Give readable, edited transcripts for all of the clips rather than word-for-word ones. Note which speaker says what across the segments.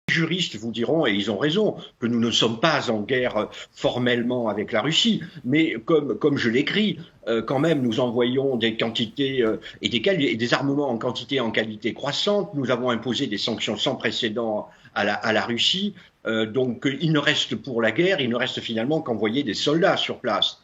Speaker 1: juristes vous diront, et ils ont raison, que nous ne sommes pas en guerre formellement avec la Russie, mais comme je l'écris, quand même, nous envoyons des quantités et des armements en quantité et en qualité croissante. Nous avons imposé des sanctions sans précédent à la Russie. Donc, il ne reste pour la guerre, il ne reste finalement qu'envoyer des soldats sur place.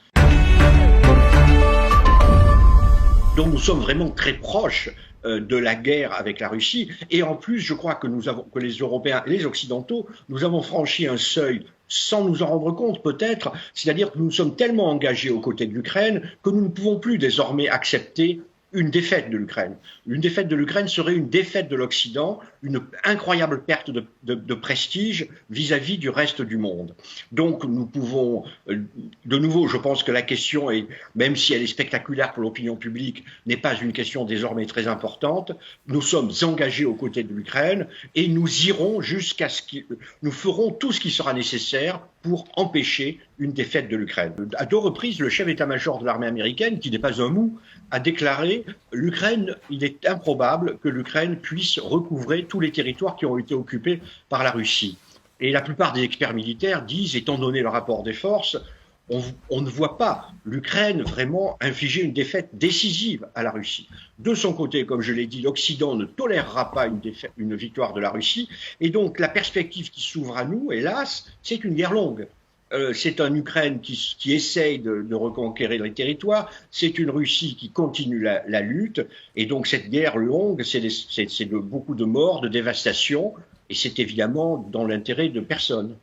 Speaker 1: Donc nous sommes vraiment très proches de la guerre avec la Russie. Et en plus, je crois que que les Européens et les Occidentaux, nous avons franchi un seuil sans nous en rendre compte peut-être, c'est-à-dire que nous sommes tellement engagés aux côtés de l'Ukraine que nous ne pouvons plus désormais accepter une défaite de l'Ukraine. Une défaite de l'Ukraine serait une défaite de l'Occident, une incroyable perte de prestige vis-à-vis du reste du monde. Donc nous pouvons, de nouveau, je pense que la question, même si elle est spectaculaire pour l'opinion publique, n'est pas une question désormais très importante. Nous sommes engagés aux côtés de l'Ukraine et nous irons jusqu'à nous ferons tout ce qui sera nécessaire pour empêcher une défaite de l'Ukraine. À 2 reprises, le chef d'état-major de l'armée américaine, qui n'est pas un mou, a déclaré l'Ukraine, il est improbable que l'Ukraine puisse recouvrer tous les territoires qui ont été occupés par la Russie. Et la plupart des experts militaires disent, étant donné le rapport des forces, on ne voit pas l'Ukraine vraiment infliger une défaite décisive à la Russie. De son côté, comme je l'ai dit, l'Occident ne tolérera pas une victoire de la Russie. Et donc la perspective qui s'ouvre à nous, hélas, c'est une guerre longue. C'est une Ukraine qui essaye de reconquérir les territoires, c'est une Russie qui continue la lutte, et donc cette guerre longue, c'est beaucoup de morts, de dévastation, et c'est évidemment dans l'intérêt de personne.